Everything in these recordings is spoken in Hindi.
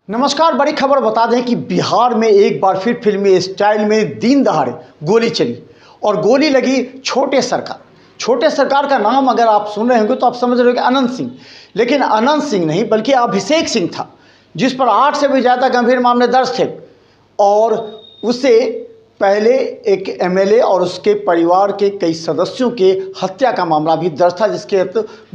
नमस्कार। बड़ी खबर बता दें कि बिहार में एक बार फिर फिल्मी स्टाइल में दिन दहाड़े गोली चली और गोली लगी छोटे सरकार। छोटे सरकार का नाम अगर आप सुन रहे होंगे तो आप समझ रहे हो कि अनंत सिंह, लेकिन अनंत सिंह नहीं बल्कि अभिषेक सिंह था, जिस पर 8 से भी ज़्यादा गंभीर मामले दर्ज थे। और उससे पहले एक एमएलए और उसके परिवार के कई सदस्यों के हत्या का मामला भी दर्ज था, जिसके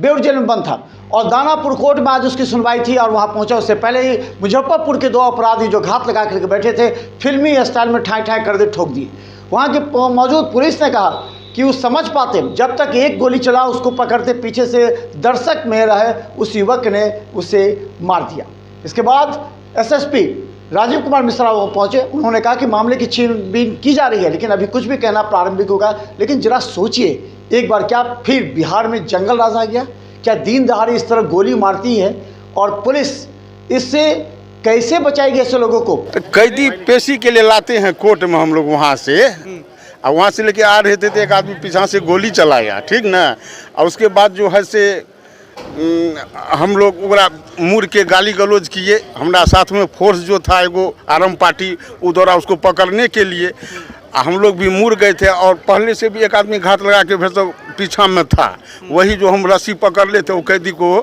बेउर जेल में बंद था। और दानापुर कोर्ट में आज उसकी सुनवाई थी और वहां पहुंचा उससे पहले ही मुजफ्फरपुर के 2 अपराधी जो घात लगा करके बैठे थे, फिल्मी स्टाइल में ठाई ठाई कर दे ठोक दिए। वहां की मौजूद पुलिस ने कहा कि वो समझ पाते जब तक एक गोली चला उसको पकड़ते, पीछे से दर्शक में रहे उस युवक ने उसे मार दिया। इसके बाद एसएसपी राजीव कुमार मिश्रा वो पहुंचे। उन्होंने कहा कि मामले की छीनबीन की जा रही है, लेकिन अभी कुछ भी कहना प्रारंभिक होगा। लेकिन जरा सोचिए एक बार, क्या फिर बिहार में जंगल राज आ गया? क्या दिन दहाड़े इस तरह गोली मारती है और पुलिस इससे कैसे बचाएगी ऐसे लोगों को? कैदी पेशी के लिए लाते हैं कोर्ट में हम लोग वहाँ से, और वहाँ से लेके आ रहे थे तो एक आदमी पीछा से गोली चलाया, ठीक ना। और उसके बाद जो है से हम लोग ओकरा मुड़ के गाली गलौज किए। हमारा साथ में फोर्स जो था एगो आरम पार्टी, वो दौरा उसको पकड़ने के लिए हम लोग भी मुड़ गए थे। और पहले से भी एक आदमी घात लगा के फिर तो पीछा में था, वही जो हम रस्सी पकड़ लेते वो कैदी को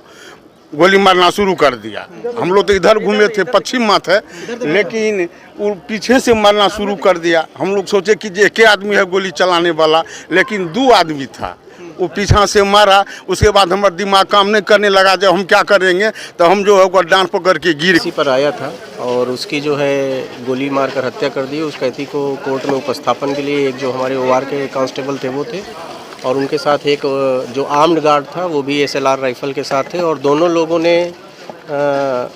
गोली मारना शुरू कर दिया। हम लोग तो इधर घूमे थे, पश्चिम में थे, लेकिन वो पीछे से मारना शुरू कर दिया। हम लोग सोचे कि एक आदमी है गोली चलाने वाला, लेकिन 2 आदमी था। वो पीछा से मारा, उसके बाद हमारा दिमाग काम नहीं करने लगा, जब हम क्या करेंगे तो हम जो है वो डांट पकड़ के गिर इसी पर आया था और उसकी जो है गोली मारकर हत्या कर दी। उस कैदी को कोर्ट में उपस्थापन के लिए एक जो हमारे ओआर के कांस्टेबल थे वो थे, और उनके साथ एक जो आर्म्ड गार्ड था वो भी SLR राइफल के साथ थे। और दोनों लोगों ने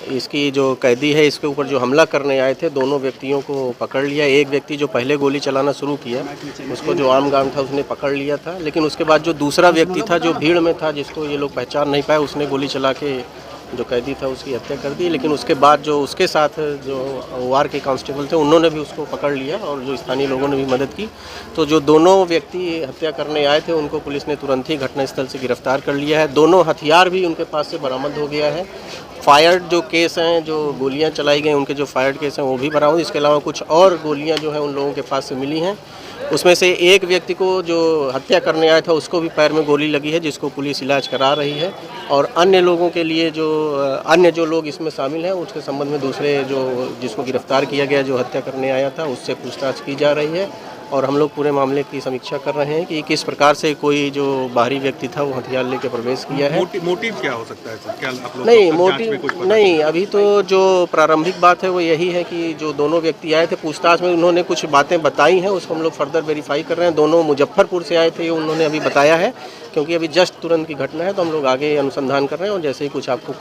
इसकी जो कैदी है इसके ऊपर जो हमला करने आए थे, दोनों व्यक्तियों को पकड़ लिया। एक व्यक्ति जो पहले गोली चलाना शुरू किया उसको जो आर्म गार्ड था उसने पकड़ लिया था, लेकिन उसके बाद जो दूसरा व्यक्ति था जो भीड़ में था, जिसको ये लोग पहचान नहीं पाए, उसने गोली चला के जो कैदी था उसकी हत्या कर दी। लेकिन उसके बाद जो उसके साथ जो OR के कांस्टेबल थे उन्होंने भी उसको पकड़ लिया और जो स्थानीय लोगों ने भी मदद की। तो जो दोनों व्यक्ति हत्या करने आए थे उनको पुलिस ने तुरंत ही घटनास्थल से गिरफ्तार कर लिया है। दोनों हथियार भी उनके पास से बरामद हो गया है। फायर्ड जो केस हैं, जो गोलियां चलाई गई उनके जो फायर्ड केस हैं वो भी बरामद। इसके अलावा कुछ और गोलियां जो हैं उन लोगों के पास से मिली हैं। उसमें से एक व्यक्ति को जो हत्या करने आया था उसको भी पैर में गोली लगी है, जिसको पुलिस इलाज करा रही है। और अन्य लोगों के लिए जो अन्य जो लोग इसमें शामिल हैं उसके संबंध में दूसरे जो जिसको गिरफ्तार किया गया जो हत्या करने आया था उससे पूछताछ की जा रही है। और हम लोग पूरे मामले की समीक्षा कर रहे हैं कि किस प्रकार से कोई जो बाहरी व्यक्ति था वो हथियार लेके प्रवेश किया है। मोटिव क्या हो सकता है सर? क्या आप लोग नहीं, मोटिव नहीं, अभी तो जो प्रारंभिक बात है वो यही है कि जो दोनों व्यक्ति आए थे पूछताछ में उन्होंने कुछ बातें बताई हैं, उसको हम लोग फर्दर वेरीफाई कर रहे हैं। दोनों मुजफ्फरपुर से आए थे ये उन्होंने अभी बताया है, क्योंकि अभी जस्ट तुरंत की घटना है तो हम लोग आगे अनुसंधान कर रहे हैं और जैसे ही कुछ आपको